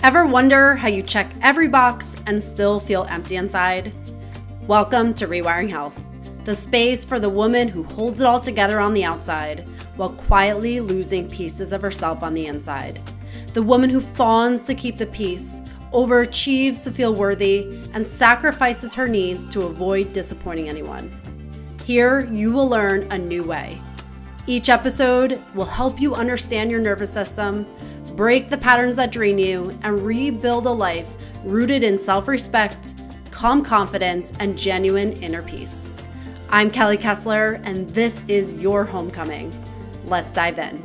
Ever wonder how you check every box and still feel empty inside? Welcome to Rewiring Health, the space for the woman who holds it all together on the outside while quietly losing pieces of herself on the inside. The woman who fawns to keep the peace, overachieves to feel worthy, and sacrifices her needs to avoid disappointing anyone. Here, you will learn a new way. Each episode will help you understand your nervous system, break the patterns that drain you, and rebuild a life rooted in self-respect, calm confidence, and genuine inner peace. I'm Kelly Kessler, and this is your homecoming. Let's dive in.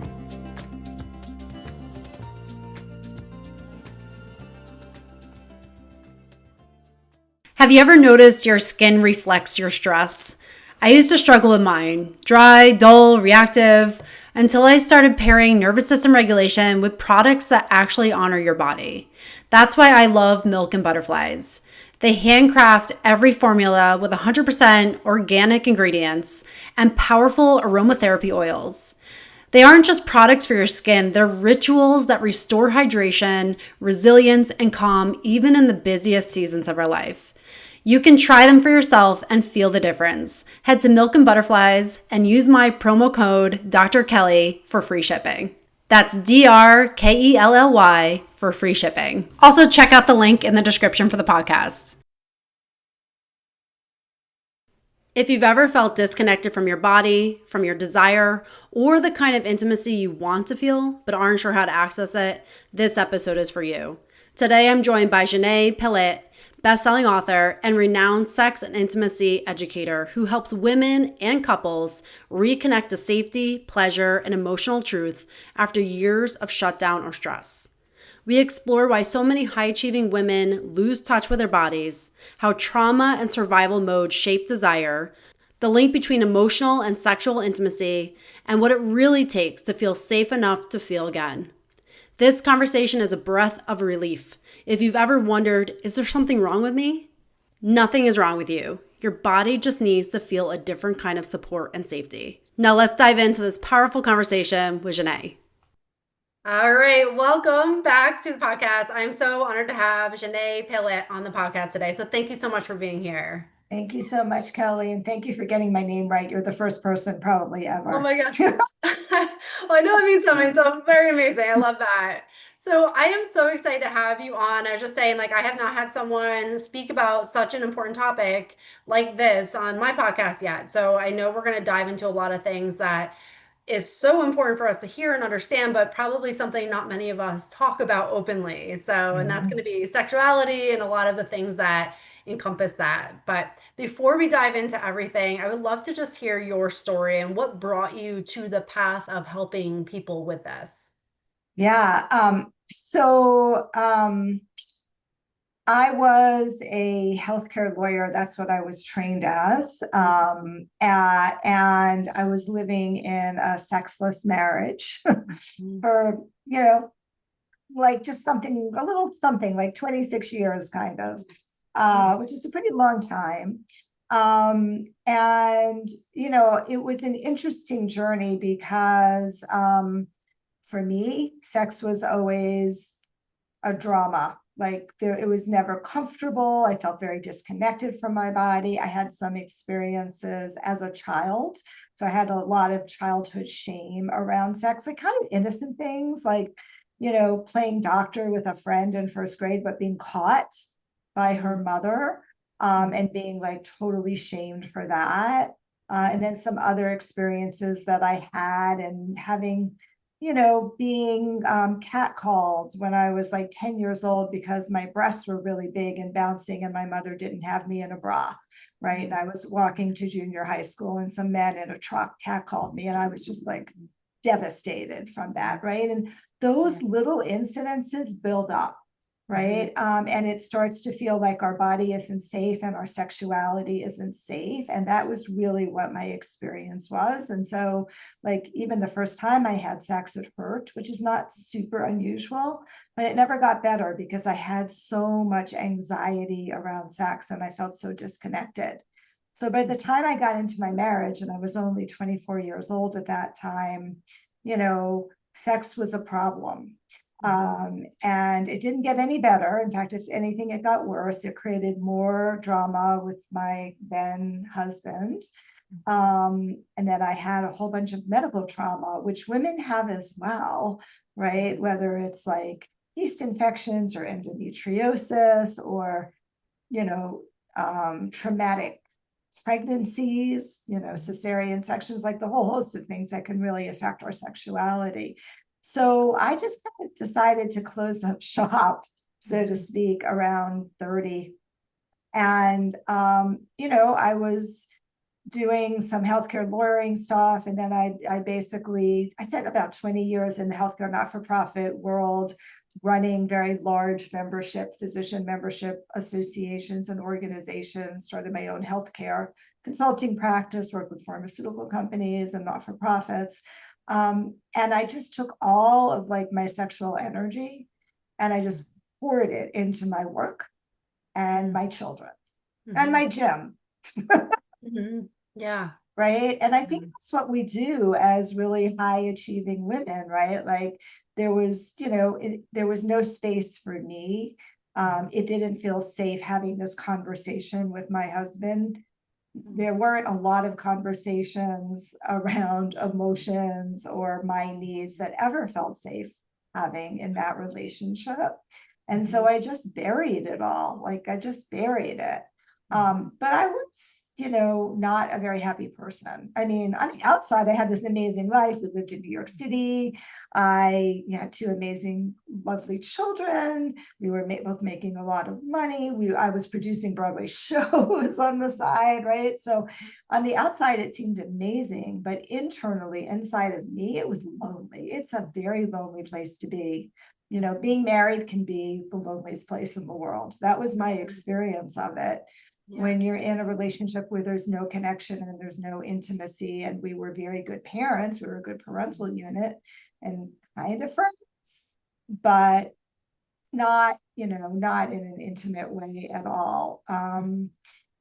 Have you ever noticed your skin reflects your stress? I used to struggle with mine, dry, dull, reactive, until I started pairing nervous system regulation with products that actually honor your body. That's why I love Milk and Butterflies. They handcraft every formula with 100% organic ingredients and powerful aromatherapy oils. They aren't just products for your skin, they're rituals that restore hydration, resilience, and calm even in the busiest seasons of our life. You can try them for yourself and feel the difference. Head to Milk and Butterflies and use my promo code Dr. Kelly for free shipping. That's DRKELLY for free shipping. Also, check out the link in the description for the podcast. If you've ever felt disconnected from your body, from your desire, or the kind of intimacy you want to feel but aren't sure how to access it, this episode is for you. Today, I'm joined by Xanet Pailet, best-selling author and renowned sex and intimacy educator who helps women and couples reconnect to safety, pleasure, and emotional truth after years of shutdown or stress. We explore why so many high-achieving women lose touch with their bodies, how trauma and survival mode shape desire, the link between emotional and sexual intimacy, and what it really takes to feel safe enough to feel again. This conversation is a breath of relief. If you've ever wondered, is there something wrong with me? Nothing is wrong with you. Your body just needs to feel a different kind of support and safety. Now let's dive into this powerful conversation with Xanet. All right, welcome back to the podcast. I'm so honored to have Xanet Pailet on the podcast today. So thank you so much for being here. Thank you so much, Kelly, and thank you for getting my name right. You're the first person probably ever. Oh my gosh. Well, I know that means something, so very amazing. I love that. So I am so excited to have you on. I was just saying, I have not had someone speak about such an important topic like this on my podcast yet. So I know we're going to dive into a lot of things that is so important for us to hear and understand, but probably something not many of us talk about openly. So, and that's going to be sexuality and a lot of the things that encompass that. But before we dive into everything, I would love to just hear your story and what brought you to the path of helping people with this. Yeah. I was a healthcare lawyer. That's what I was trained as. And I was living in a sexless marriage for, just something, a little something like 26 years kind of, which is a pretty long time. It was an interesting journey because, for me, sex was always a drama. It was never comfortable. I felt very disconnected from my body. I had some experiences as a child. So I had a lot of childhood shame around sex, kind of innocent things playing doctor with a friend in first grade, but being caught by her mother, and being totally shamed for that. And then some other experiences that I had and having being catcalled when I was 10 years old because my breasts were really big and bouncing and my mother didn't have me in a bra, right? And I was walking to junior high school and some man in a truck catcalled me and I was just devastated from that, right? And those little incidences build up, right? And it starts to feel like our body isn't safe and our sexuality isn't safe. And that was really what my experience was. And so even the first time I had sex, it hurt, which is not super unusual, but it never got better because I had so much anxiety around sex and I felt so disconnected. So by the time I got into my marriage, and I was only 24 years old at that time, sex was a problem. And it didn't get any better. In fact, if anything, it got worse. It created more drama with my then husband. And then I had a whole bunch of medical trauma, which women have as well, right? Whether it's like yeast infections or endometriosis or, you know, traumatic pregnancies, cesarean sections, like the whole host of things that can really affect our sexuality. So I just kind of decided to close up shop, so to speak, around 30. And, I was doing some healthcare lawyering stuff. And then I spent about 20 years in the healthcare not-for-profit world, running very large physician membership associations and organizations, started my own healthcare consulting practice, worked with pharmaceutical companies and not-for-profits. And I just took all of like my sexual energy and I just poured it into my work and my children and my gym. Yeah. Right. And I think that's what we do as really high achieving women, right? Like there was, there was no space for me. It didn't feel safe having this conversation with my husband. There weren't a lot of conversations around emotions or my needs that ever felt safe having in that relationship. And so I just buried it all. Like I just buried it. But I was, not a very happy person. I mean, on the outside, I had this amazing life. We lived in New York City. I had two amazing, lovely children. We were both making a lot of money. I was producing Broadway shows on the side, right? So on the outside, it seemed amazing, but internally, inside of me, it was lonely. It's a very lonely place to be. Being married can be the loneliest place in the world. That was my experience of it. Yeah. When you're in a relationship where there's no connection and there's no intimacy, and we were very good parents, we were a good parental unit and kind of friends, but not, not in an intimate way at all. And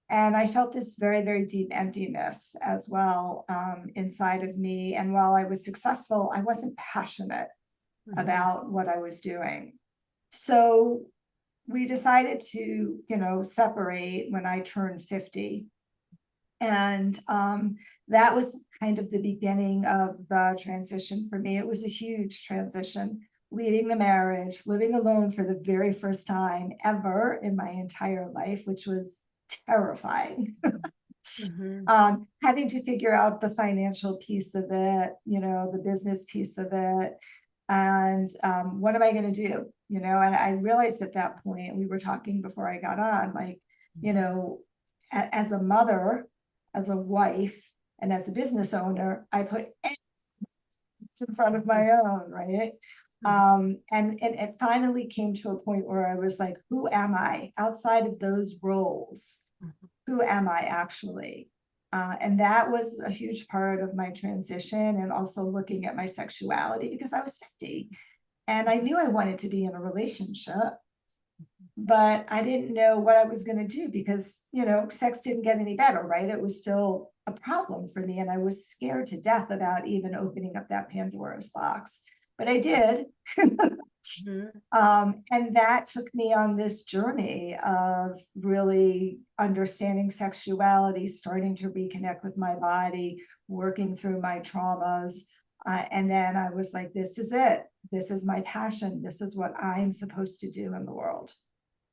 I felt this very, very deep emptiness as well, inside of me. And while I was successful, I wasn't passionate about what I was doing. So we decided to, separate when I turned 50. And that was kind of the beginning of the transition for me. It was a huge transition, leaving the marriage, living alone for the very first time ever in my entire life, which was terrifying. Having to figure out the financial piece of it, the business piece of it. And what am I going to do? And I realized at that point, we were talking before I got on, like, as a mother, as a wife, and as a business owner, I put in front of my own, right? And it finally came to a point where I was like, who am I outside of those roles? Who am I actually? And that was a huge part of my transition, and also looking at my sexuality, because I was 50 and I knew I wanted to be in a relationship, but I didn't know what I was going to do because, sex didn't get any better, right? It was still a problem for me. And I was scared to death about even opening up that Pandora's box, but I did. And that took me on this journey of really understanding sexuality, starting to reconnect with my body, working through my traumas. And then I was like, this is it. This is my passion. This is what I'm supposed to do in the world.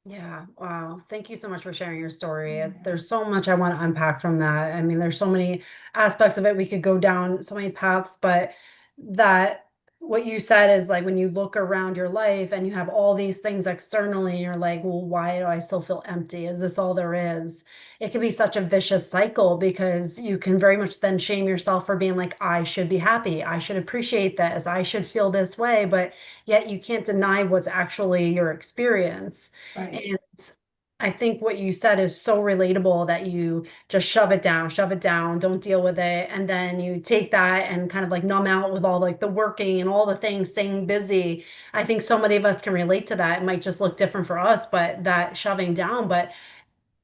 Yeah. Wow. Thank you so much for sharing your story. There's so much I want to unpack from that. I mean, there's so many aspects of it. We could go down so many paths, but that what you said is like when you look around your life and you have all these things externally, you're like, well, why do I still feel empty? Is this all there is? It can be such a vicious cycle because you can very much then shame yourself for being like, I should be happy. I should appreciate this. I should feel this way. But yet you can't deny what's actually your experience. Right. And I think what you said is so relatable that you just shove it down, don't deal with it. And then you take that and kind of like numb out with all like the working and all the things, staying busy. I think so many of us can relate to that. It might just look different for us, but that shoving down. But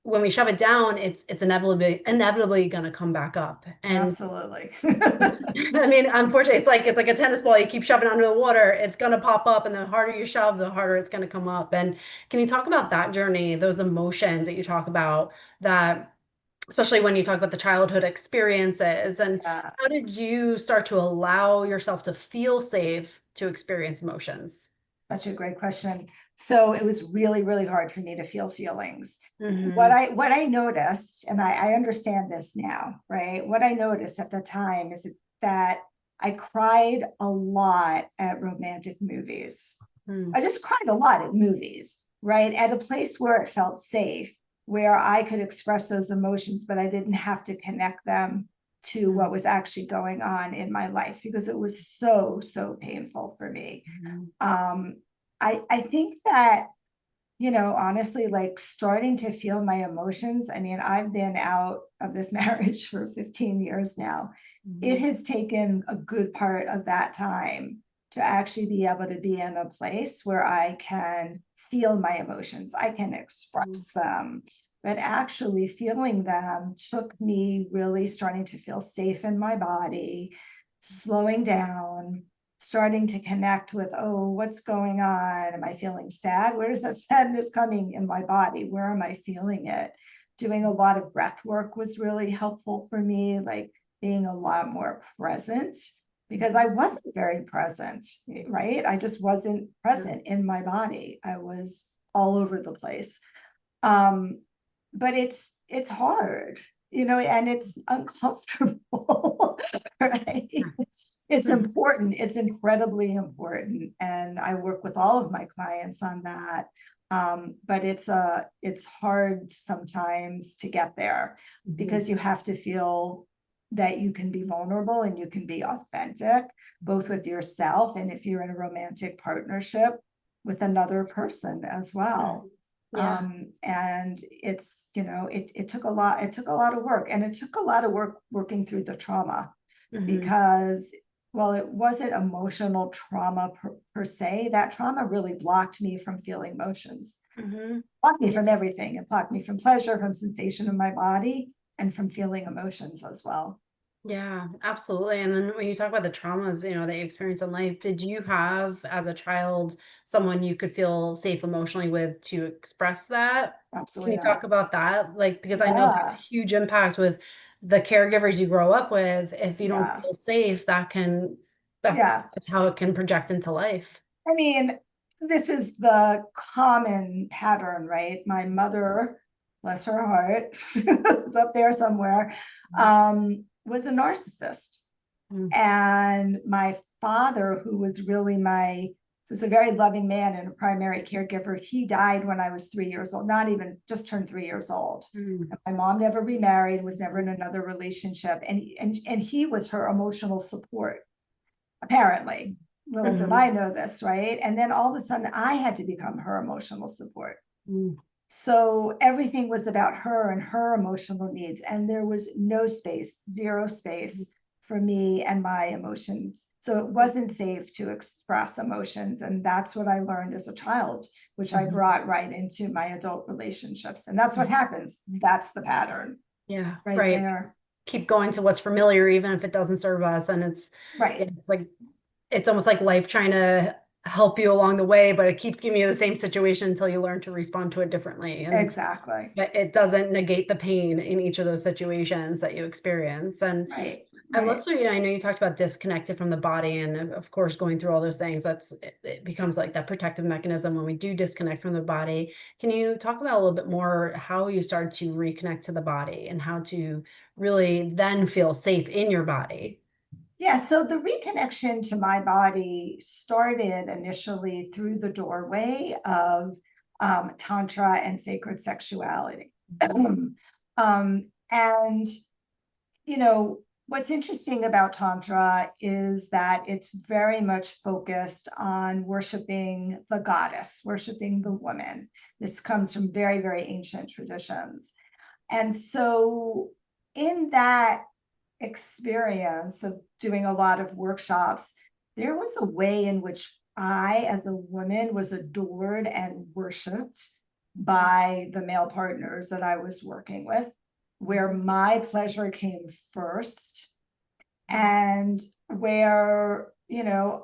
when we shove it down, it's inevitably going to come back up. And Absolutely. I mean, unfortunately, it's like a tennis ball. You keep shoving it under the water, it's going to pop up, and the harder you shove, the harder it's going to come up. And can you talk about that journey, those emotions that you talk about, that especially when you talk about the childhood experiences, and Yeah. how did you start to allow yourself to feel safe to experience emotions? Such a great question. So it was really, really hard for me to feel feelings. Hmm. What I noticed, and I understand this now, right? What I noticed at the time is that I cried a lot at romantic movies. I just cried a lot at movies, right? At a place where it felt safe, where I could express those emotions, but I didn't have to connect them to what was actually going on in my life because it was so, so painful for me. Um, I think that, honestly, like starting to feel my emotions. I mean, I've been out of this marriage for 15 years now. It Hmm. has taken a good part of that time to actually be able to be in a place where I can feel my emotions, I can express them. But actually feeling them took me really starting to feel safe in my body, slowing down, starting to connect with, oh, what's going on? Am I feeling sad? Where's that sadness coming in my body? Where am I feeling it? Doing a lot of breath work was really helpful for me, like being a lot more present because I wasn't very present, right? I just wasn't present in my body. I was all over the place. Um, but it's hard, and it's uncomfortable, right? It's important. It's incredibly important. And I work with all of my clients on that. But it's hard sometimes to get there Hmm. because you have to feel that you can be vulnerable and you can be authentic, both with yourself and if you're in a romantic partnership with another person as well. Yeah. And it took a lot of work, and it took a lot of work working through the trauma Hmm. because, well, it wasn't emotional trauma per se. That trauma really blocked me from feeling emotions, Hmm. blocked me from everything. It blocked me from pleasure, from sensation in my body, and from feeling emotions as well. Yeah, absolutely. And then when you talk about the traumas, that you experience in life, did you have as a child someone you could feel safe emotionally with to express that? Can Absolutely you talk not. about that? Like, because I know that's a Yeah. huge impact with the caregivers you grow up with. If you don't Yeah. feel safe, that's Yeah. that's how it can project into life. I mean, this is the common pattern, right? My mother, bless her heart, is up there somewhere, was a narcissist. Mm. And my father, who was really was a very loving man and a primary caregiver, he died when I was 3 years old, not even just turned 3 years old. Mm. And my mom never remarried, was never in another relationship. And he was her emotional support, apparently. Little did I Mhm. know this, right? And then all of a sudden, I had to become her emotional support. Mm. So everything was about her and her emotional needs. And there was no space, zero space for me and my emotions. So it wasn't safe to express emotions. And that's what I learned as a child, which I Mhm. brought right into my adult relationships. And that's what Mhm. happens. That's the pattern Yeah, right right. there. Keep going to what's familiar, even if it doesn't serve us. And Right. it's almost like life trying to help you along the way, but it keeps giving you the same situation until you learn to respond to it differently. And Exactly. but it doesn't negate the pain in each of those situations that you experience. And Right. I love Right. to, I know you talked about disconnected from the body, and of course, going through all those things, it becomes like that protective mechanism when we do disconnect from the body. Can you talk about a little bit more how you start to reconnect to the body and how to really then feel safe in your body? Yeah, so the reconnection to my body started initially through the doorway of tantra and sacred sexuality. Mhm. And what's interesting about tantra is that it's very much focused on worshiping the goddess, worshiping the woman. This comes from very, very ancient traditions. And so in that experience of doing a lot of workshops, there was a way in which I, as a woman, was adored and worshiped by the male partners that I was working with, where my pleasure came first, and where,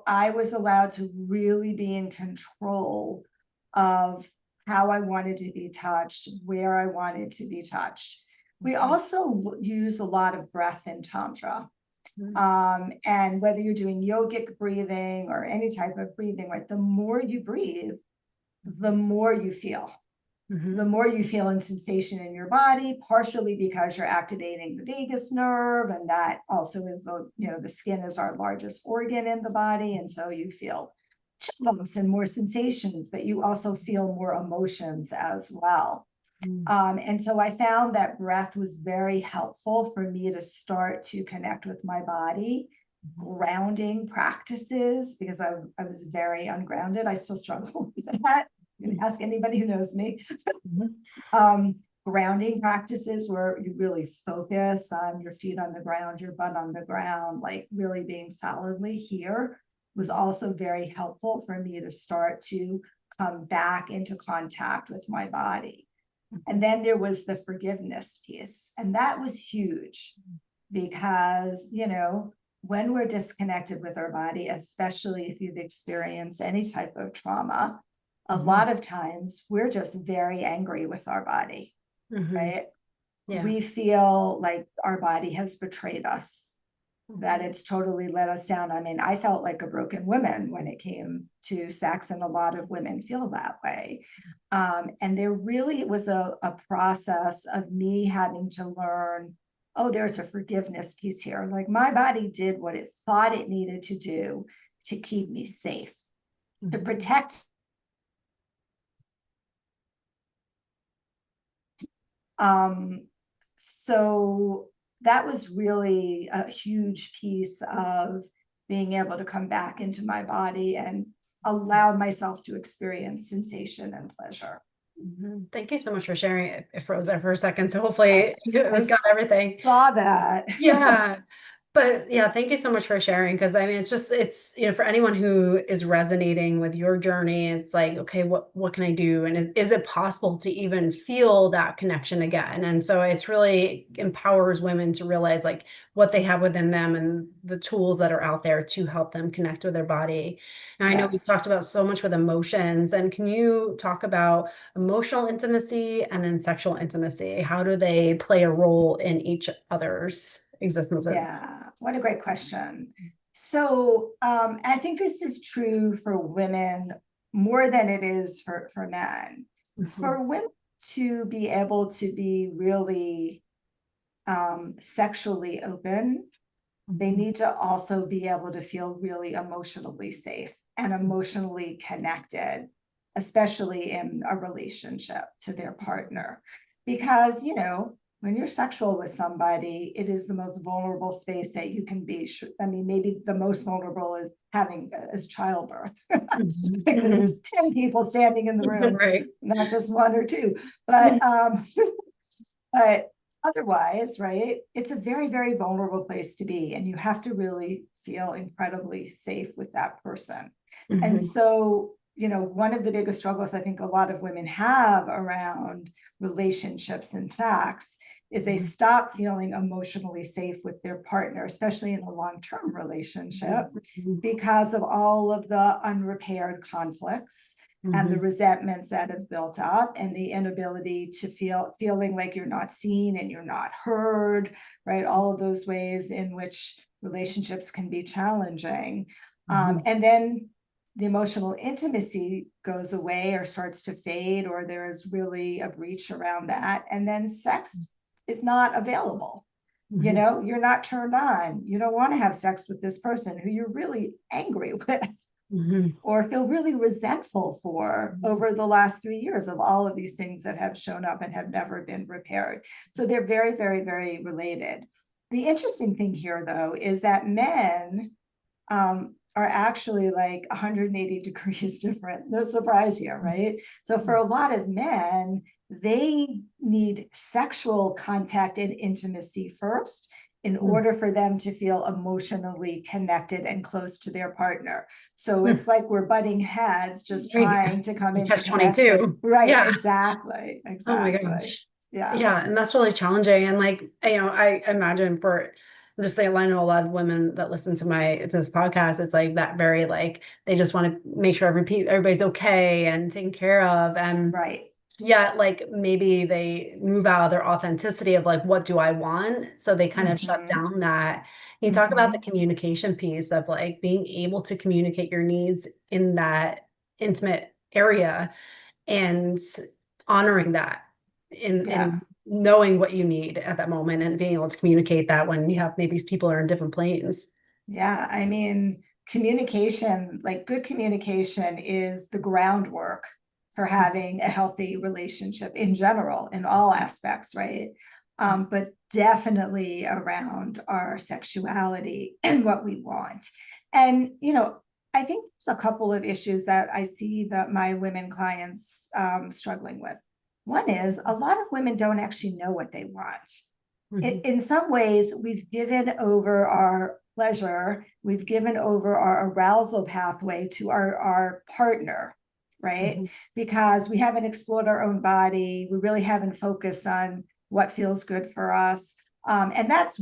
I was allowed to really be in control of how I wanted to be touched, where I wanted to be touched. We also use a lot of breath in Tantra. And whether you're doing yogic breathing or any type of breathing, right, the more you breathe, the more you feel. The more you feel in sensation in your body, partially because you're activating the vagus nerve, and that also is the skin is our largest organ in the body, and so you feel chills and more sensations, but you also feel more emotions as well. And so I found that breath was very helpful for me to start to connect with my body. Grounding practices, because I was very ungrounded. I still struggle with that. You can ask anybody who knows me. Grounding practices where you really focus on your feet on the ground, your butt on the ground, like really being solidly here, was also very helpful for me to start to come back into contact with my body. And then there was the forgiveness piece, and that was huge because, when we're disconnected with our body, especially if you've experienced any type of trauma, a lot of times we're just very angry with our body, right? Yeah. We feel like our body has betrayed us, that it's totally let us down. I mean, I felt like a broken woman when it came to sex, and a lot of women feel that way. And there really was a process of me having to learn, oh, there's a forgiveness piece here. Like my body did what it thought it needed to do to keep me safe, to protect. So that was really a huge piece of being able to come back into my body and allow myself to experience sensation and pleasure. Thank you so much for sharing. It froze there for a second, so hopefully we got everything. Saw that. Yeah. But yeah, thank you so much for sharing, because I mean, it's for anyone who is resonating with your journey, it's like, okay, what can I do? And is it possible to even feel that connection again? And so it's really empowers women to realize like what they have within them and the tools that are out there to help them connect with their body. And I know we've talked about so much with emotions, and can you talk about emotional intimacy and then sexual intimacy? How do they play a role in each other's existences? Yeah, what a great question. So I think this is true for women more than it is for men. For women to be able to be really sexually open, they need to also be able to feel really emotionally safe and emotionally connected, especially in a relationship to their partner. Because, when you're sexual with somebody, it is the most vulnerable space that you can be. I mean, maybe the most vulnerable is childbirth, because there's 10 people standing in the room, Right. not just one or two. But but otherwise, right, it's a very, very vulnerable place to be, and you have to really feel incredibly safe with that person. And so, one of the biggest struggles I think a lot of women have around relationships and sex is they stop feeling emotionally safe with their partner, especially in a long-term relationship, because of all of the unrepaired conflicts and the resentments that have built up, and the inability to feeling like you're not seen and you're not heard, right? All of those ways in which relationships can be challenging. And then the emotional intimacy goes away or starts to fade, or there's really a breach around that. And then sex is not available. You're not turned on. You don't want to have sex with this person who you're really angry with. Or feel really resentful for over the last 3 years of all of these things that have shown up and have never been repaired. So they're very, very, very related. The interesting thing here, though, is that men are actually like 180 degrees different. No surprise here, right? So for a lot of men, they need sexual contact and intimacy first in Mm. order for them to feel emotionally connected and close to their partner. So it's like we're butting heads, just Right. trying to come into Catch connection. 22. Right, Yeah. exactly, Oh my exactly. gosh. Yeah, Yeah, and that's really challenging. And like, I imagine for just like I know a lot of women that listen to this podcast, it's like that very like they just want to make sure everybody's okay and taken care of. And right. yeah, like maybe they move out of their authenticity of like, what do I want? So they kind of shut Hmm. down that. You talk about the Hmm. communication piece of like being able to communicate your needs in that intimate area and honoring that in Yeah. knowing what you need at that moment and being able to communicate that when you have maybe people are in different planes. Yeah, I mean, communication, like good communication is the groundwork for having a healthy relationship in general, in all aspects, right? But definitely around our sexuality and what we want. And, I think there's a couple of issues that I see that my women clients struggling with. One is a lot of women don't actually know what they want. Mhm, In some ways, we've given over our pleasure, we've given over our arousal pathway to our partner, right? mhm, Because we haven't explored our own body, we really haven't focused on what feels good for us. And that's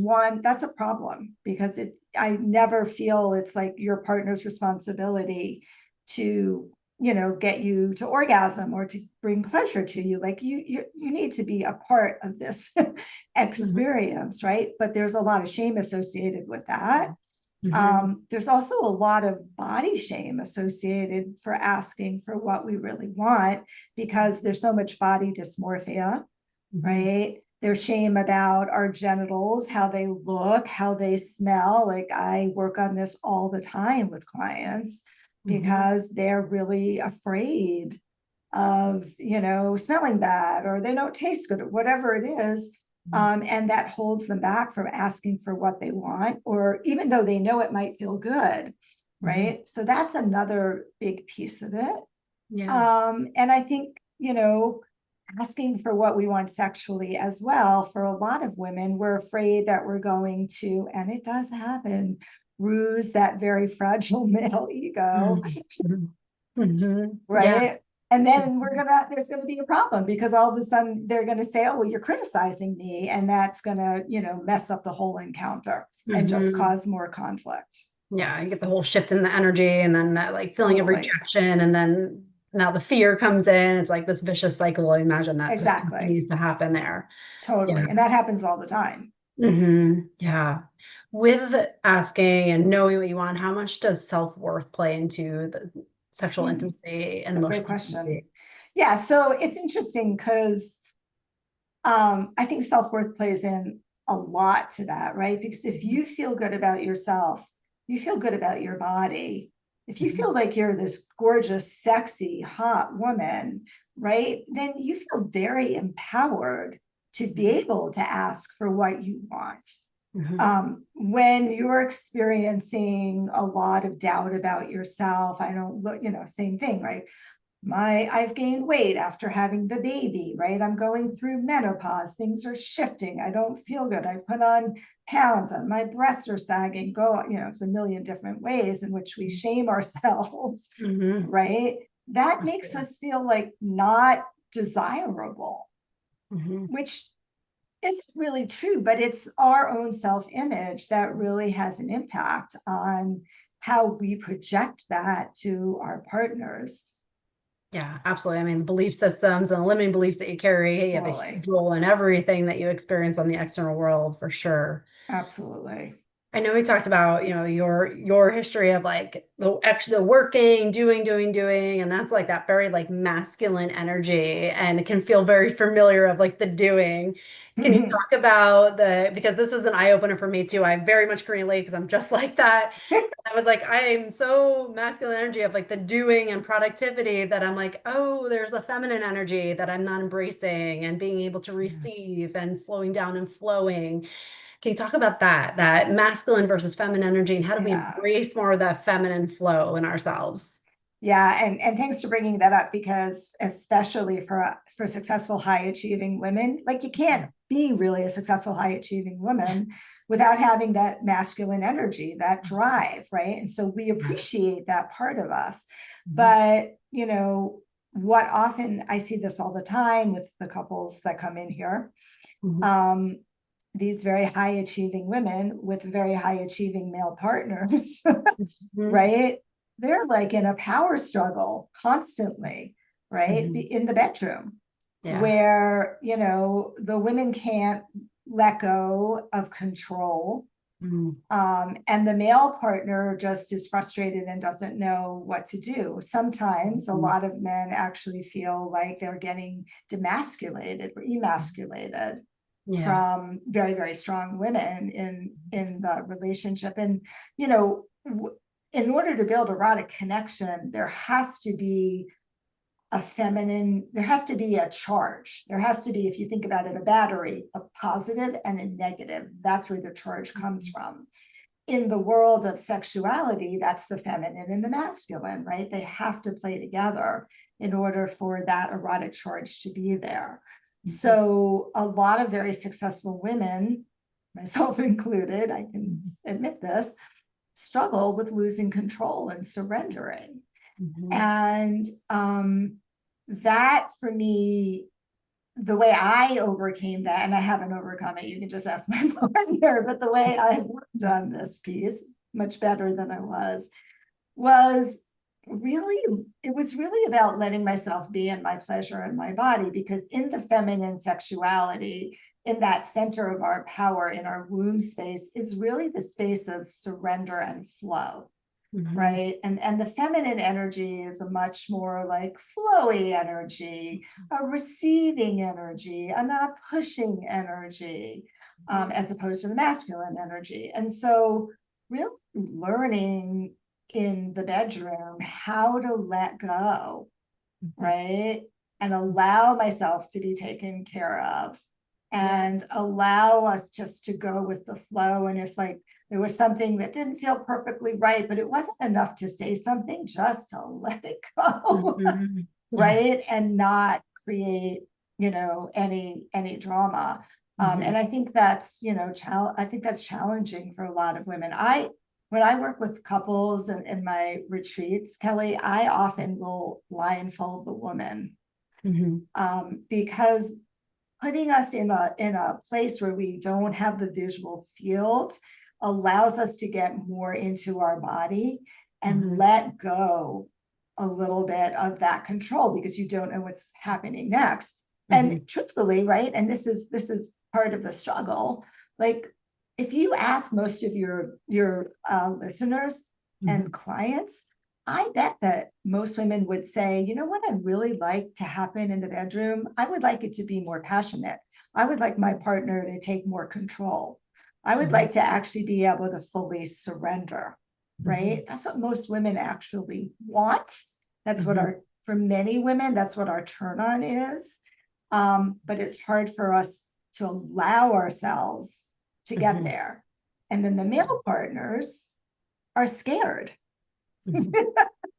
a problem because I never feel it's like your partner's responsibility to get you to orgasm or to bring pleasure to you. Like you need to be a part of this mhm, experience, right? But there's a lot of shame associated with that. mhm, There's also a lot of body shame associated for asking for what we really want because there's so much body dysmorphia, mhm, right? There's shame about our genitals, how they look, how they smell. Like I work on this all the time with clients mhm, because they're really afraid of, smelling bad or they don't taste good or whatever it is. And that holds them back from asking for what they want, or even though they know it might feel good, mhm. right? So that's another big piece of it. Yeah. And I think, asking for what we want sexually as well, for a lot of women, we're afraid that we're going to, and it does happen, bruise that very fragile male ego, Mhm, mhm. Yeah. right? And then there's gonna be a problem because all of a sudden they're gonna say, oh, well, you're criticizing me, and that's gonna, mess up the whole encounter and just Mhm. cause more conflict. Yeah, you get the whole shift in the energy and then that like feeling of Totally. rejection and then now the fear comes in. It's like this vicious cycle. I imagine that just Exactly. continues to happen there. Yeah. Totally. And that happens all the time. Yeah. With asking and knowing what you want, how much does self-worth play into the sexual Hmm. intimacy and So great emotional question. intimacy? Yeah, so it's interesting because I think self-worth plays in a lot to that, right? Because if you feel good about yourself, you feel good about your body. If you Mhm, feel like you're this gorgeous, sexy, hot woman, right? Then you feel very empowered to be mhm, able to ask for what you want. mhm, When you're experiencing a lot of doubt about yourself, I don't look, same thing, right? I've gained weight after having the baby, right? I'm going through menopause, things are shifting, I don't feel good, I've put on pounds, and my breasts are sagging. It's a million different ways in which we shame ourselves. mhm. Right? That makes Absolutely. us feel like not desirable, Mhm. which isn't really true, but it's our own self-image that really has an impact on how we project that to our partners. Yeah, absolutely. I mean, the belief systems and the limiting beliefs that you carry have a huge Totally. role in everything that you experience on the external world for sure. Absolutely. I know we talked about, your history of like the working, doing, and that's like that very like masculine energy, and it can feel very familiar of like the doing. Can you talk about because this was an eye opener for me too. I very much can relate because I'm just like that. I was like, I'm so masculine energy of like the doing and productivity that I'm like, oh, there's a feminine energy that I'm not embracing and being able to Yeah. receive and slowing down and flowing. Can you talk about that masculine versus feminine energy, and how do we Yeah. embrace more of that feminine flow in ourselves? Yeah, and thanks for bringing that up, because especially for successful high achieving women, like you can't be really a successful high achieving Yeah. woman without having that masculine energy, that drive, right? And so we Yeah. appreciate that part of us. Mhm. But, what often I see this all the time with the couples that come in here, Mhm. um, these very high achieving women with very high achieving male partners, Mhm. right? They're like in a power struggle constantly, right? Mhm. In the bedroom, Yeah. where, the women can't let go of control. Mhm. And the male partner just is frustrated and doesn't know what to do. Sometimes a Mhm. lot of men actually feel like they're getting demasculated or emasculated Yeah. from very, very strong women in the relationship. And you know in order to build erotic connection, there has to be a charge. There has to be, if you think about it, a battery, a positive and a negative. That's where the charge comes from. In the world of sexuality, that's the feminine and the masculine, right? They have to play together in order for that erotic charge to be there. Mhm. So a lot of very successful women, myself included, I can Mhm. admit this, struggle with losing control and surrendering. Mhm. And that for me, the way I overcame that, and I haven't overcome it, you can just ask my partner, but the way I worked on this piece, much better than I was really, it was really about letting myself be in my pleasure and my body, because in the feminine sexuality, in that center of our power, in our womb space, is really the space of surrender and flow, Mhm. right? And the feminine energy is a much more like flowy energy, a receiving energy, a not pushing energy, as opposed to the masculine energy. And so really learning in the bedroom how to let go, Mhm. right? And allow myself to be taken care of, and allow us just to go with the flow. And if like there was something that didn't feel perfectly right, but it wasn't enough to say something, just to let it go, Mhm. Yeah. right? And not create, any drama. And Mhm. I think that's, I think that's challenging for a lot of women. When I work with couples and in my retreats, Kelly, I often will blindfold the woman, Mhm. because putting us in a place where we don't have the visual field allows us to get more into our body and Mhm. let go a little bit of that control, because you don't know what's happening next. And Mhm. truthfully, right, and this is part of the struggle, like if you ask most of your listeners and Mhm. clients, I bet that most women would say, you know what I'd really like to happen in the bedroom? I would like it to be more passionate. I would like my partner to take more control. I would Mhm. like to actually be able to fully surrender, Mhm. right? That's what most women actually want. Mhm. For many women, that's what our turn on is. But it's hard for us to allow ourselves to get Mhm. there. And then the male partners are scared. Mhm.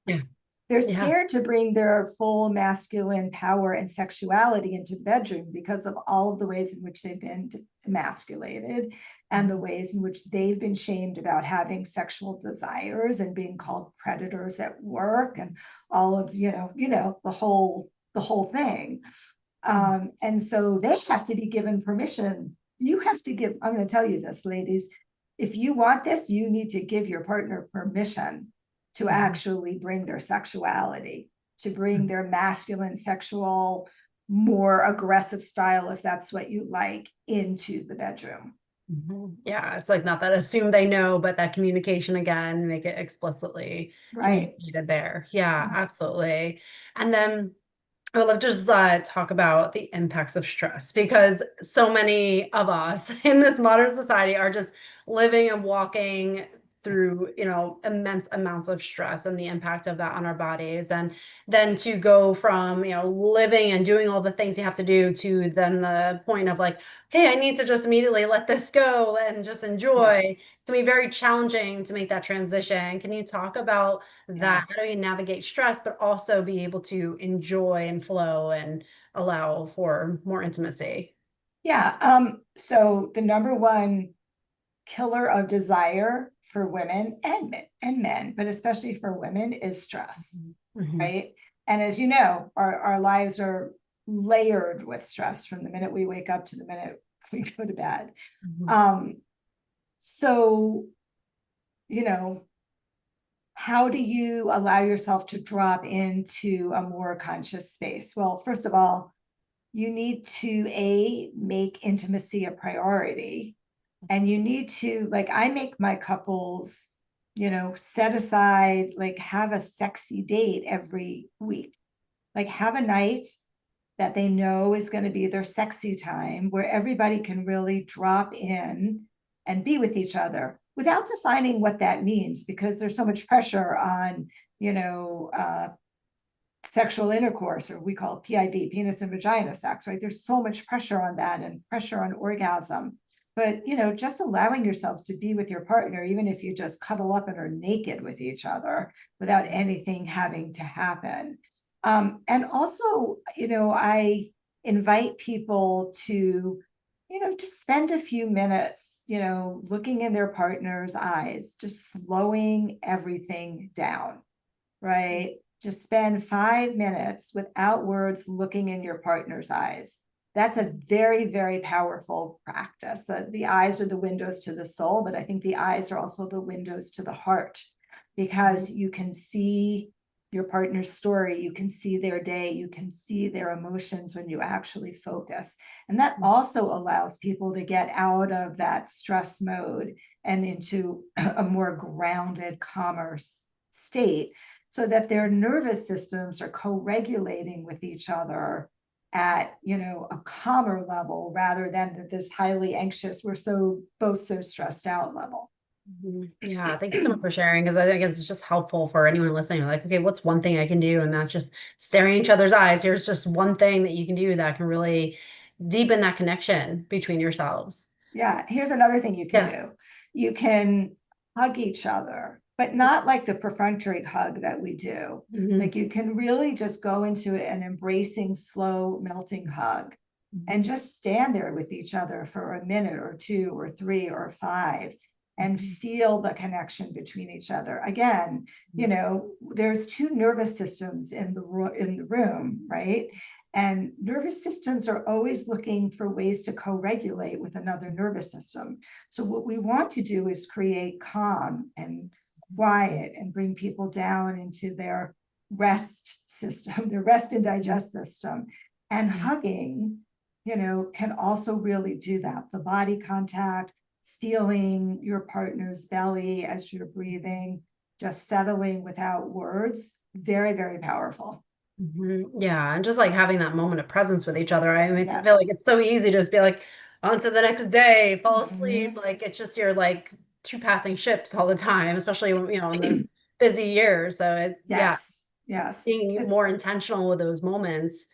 Yeah. They're Yeah. scared to bring their full masculine power and sexuality into the bedroom because of all of the ways in which they've been emasculated, and the Mhm. ways in which they've been shamed about having sexual desires and being called predators at work, and all of, the whole thing. And so they have to be given permission. You have to give, I'm going to tell you this, ladies, if you want this, you need to give your partner permission to Mhm. actually bring their sexuality, to bring Mhm. their masculine, sexual, more aggressive style, if that's what you like, into the bedroom. Mhm. Yeah, it's like not that assume they know, but that communication again, make it explicitly Right. communicated there. Yeah, absolutely. And then I would love to just talk about the impacts of stress, because so many of us in this modern society are just living and walking through, immense amounts of stress and the impact of that on our bodies. And then to go from, living and doing all the things you have to do to then the point of like, okay, I need to just immediately let this go and just Yeah. enjoy. can be very challenging to make that transition. Can you talk about that? Yeah. How do you navigate stress, but also be able to enjoy and flow and allow for more intimacy? Yeah. So the number one killer of desire for women and men, but especially for women, is stress, Mhm. right? And as you know, our lives are layered with stress from the minute we wake up to the minute we go to bed. Mhm. Um, so, you know, how do you allow yourself to drop into a more conscious space? Well, first of all, you need to make intimacy a priority, and you need to, like, I make my couples, set aside, like, have a sexy date every week, like have a night that they know is going to be their sexy time where everybody can really drop in and be with each other without defining what that means, because there's so much pressure on, you know, uh, sexual intercourse, or we call it PIV, penis and vagina sex, right? There's so much pressure on that and pressure on orgasm. But, just allowing yourself to be with your partner, even if you just cuddle up and are naked with each other without anything having to happen. And also, I invite people to, just spend a few minutes, looking in their partner's eyes, just slowing everything down, right? Just spend 5 minutes without words looking in your partner's eyes. That's a very, very powerful practice. The eyes are the windows to the soul, but I think the eyes are also the windows to the heart, because you can see your partner's story, you can see their day, you can see their emotions when you actually focus. And that also allows people to get out of that stress mode and into a more grounded, calmer state, so that their nervous systems are co-regulating with each other at, a calmer level, rather than at this highly anxious, we're so both so stressed out level. Mhm. Yeah, thank you so much for sharing, because I think it's just helpful for anyone listening. Like, okay, what's one thing I can do? And that's just staring each other's eyes. Here's just one thing that you can do that can really deepen that connection between yourselves. Yeah, here's another thing you can Yeah. do. You can hug each other, but not like the perfunctory hug that we do. Mhm. Like, you can really just go into an embracing, slow, melting hug and Mhm. just stand there with each other for a minute or two or three or five and Mhm. feel the connection between each other. Again, there's two nervous systems in the room, right? And nervous systems are always looking for ways to co-regulate with another nervous system. So what we want to do is create calm and quiet and bring people down into their rest system, their rest and digest system. And Mhm. hugging, can also really do that. The body contact, feeling your partner's belly as you're breathing, just settling without words, very, very powerful. Yeah, and just like having that moment of presence with each other. I mean, I feel like Yes. it's so easy to just be like, on to the next day, fall asleep. Mhm. Like it's just you're like two passing ships all the time, especially in those busy years. So yeah, Yes, yes, being more intentional with those moments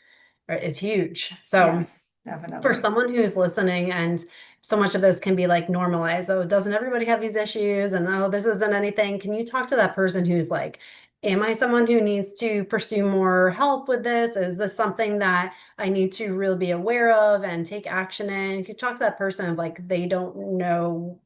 is huge. So yes, for definitely. someone who's listening, and so much of this can be like normalized, oh, doesn't everybody have these issues, and oh, this isn't anything, can you talk to that person who's like, am I someone who needs to pursue more help with this? Is this something that I need to really be aware of and take action in? You could talk to that person of like, they don't know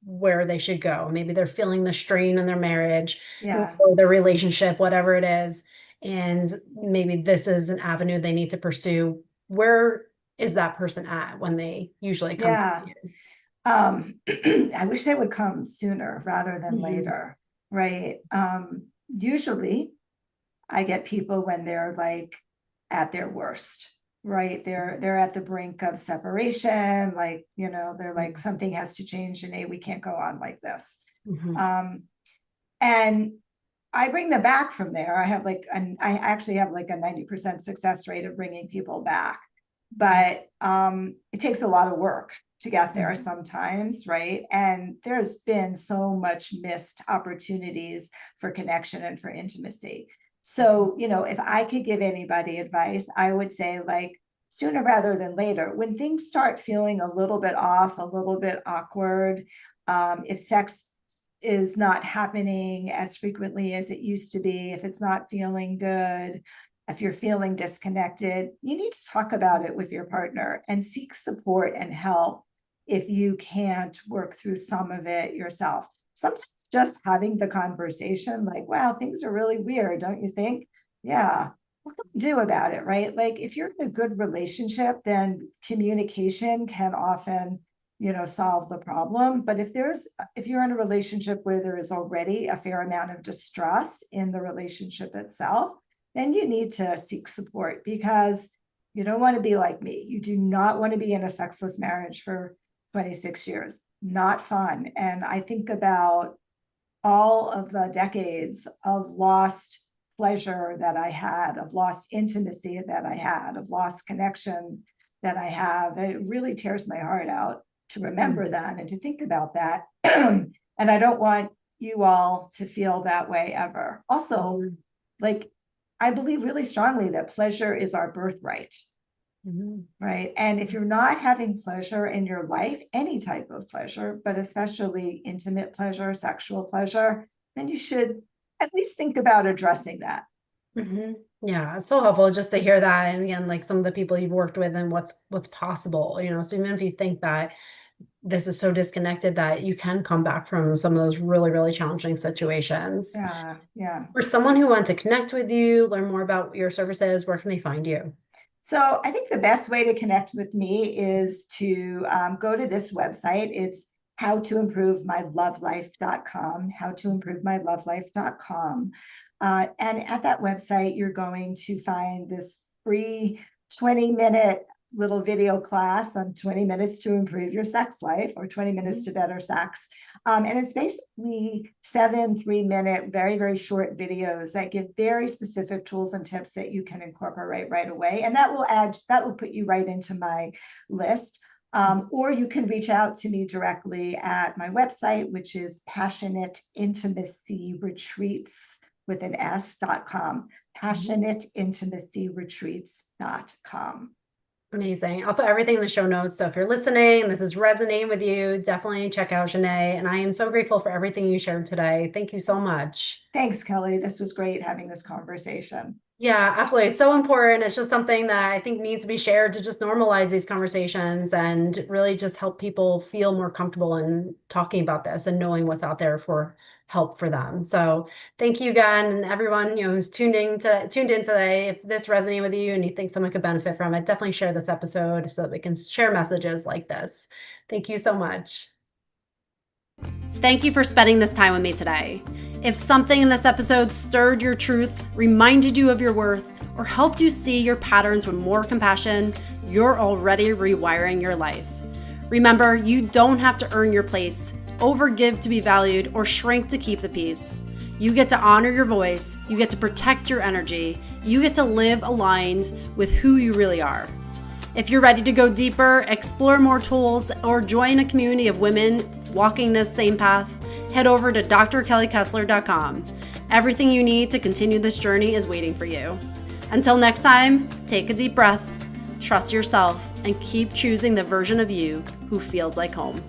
where they should go, maybe they're feeling the strain in their marriage or Yeah, their relationship, whatever it is, and maybe this is an avenue they need to pursue. Where is that person at when they usually come to yeah. you? I wish they would come sooner rather than Mhm. later, right? Usually I get people when they're like at their worst, right? They're at the brink of separation, like, they're like, Mhm. something has to change, and we can't go on like this. Mhm. Um, and I bring them back from there. I actually have like a 90% success rate of bringing people back, but it takes a lot of work to get there Mhm. sometimes, right? And there's been so much missed opportunities for connection and for intimacy. So, if I could give anybody advice, I would say, like, sooner rather than later, when things start feeling a little bit off, a little bit awkward, If sex is not happening as frequently as it used to be, if it's not feeling good, if you're feeling disconnected, you need to talk about it with your partner and seek support and help if you can't work through some of it yourself. Sometimes just having the conversation, like, wow, things are really weird, don't you think? Yeah. What can we do about it, right? Like, if you're in a good relationship, then communication can often, solve the problem. But if you're in a relationship where there is already a fair amount of distress in the relationship itself, then you need to seek support, because you don't want to be like me. You do not want to be in a sexless marriage for 26 years. Not fun. And I think about all of the decades of lost pleasure that I had, of lost intimacy that I had, of lost connection that I have. It really tears my heart out to remember that and to think about that. And I don't want you all to feel that way ever. Also, like, I believe really strongly that pleasure is our birthright. Right. And if you're not having pleasure in your life, any type of pleasure, but especially intimate pleasure, sexual pleasure, then you should at least think about addressing that. Yeah, it's so helpful just to hear that. And again, like some of the people you've worked with and what's possible, so even if you think that this is so disconnected, that you can come back from some of those really, really challenging situations. Yeah. For someone who wants to connect with you, learn more about your services, where can they find you? So I think the best way to connect with me is to go to this website. It's howtoimprovemylovelife.com, howtoimprovemylovelife.com. And at that website, you're going to find this free 20-minute little video class on 20 minutes to improve your sex life, or 20 minutes to better sex. And it's basically 7 3-minute, very, very short videos that give very specific tools and tips that you can incorporate right away. And that will put you right into my list. Or you can reach out to me directly at my website, which is passionateintimacyretreats with an S.com, passionateintimacyretreats.com. Amazing. I'll put everything in the show notes. So if you're listening, this is resonating with you, definitely check out Xanet. And I am so grateful for everything you shared today. Thank you so much. Thanks, Kelly. This was great having this conversation. Yeah, absolutely. It's so important. It's just something that I think needs to be shared to just normalize these conversations and really just help people feel more comfortable in talking about this and knowing what's out there for help for them. So thank you again, and everyone who's tuned in today. If this resonated with you and you think someone could benefit from it, definitely share this episode so that we can share messages like this. Thank you so much. Thank you for spending this time with me today. If something in this episode stirred your truth, reminded you of your worth, or helped you see your patterns with more compassion, you're already rewiring your life. Remember, you don't have to earn your place, overgive to be valued, or shrink to keep the peace. You get to honor your voice, you get to protect your energy, you get to live aligned with who you really are. If you're ready to go deeper, explore more tools, or join a community of women walking this same path, head over to drkellykessler.com. Everything you need to continue this journey is waiting for you. Until next time, take a deep breath, trust yourself, and keep choosing the version of you who feels like home.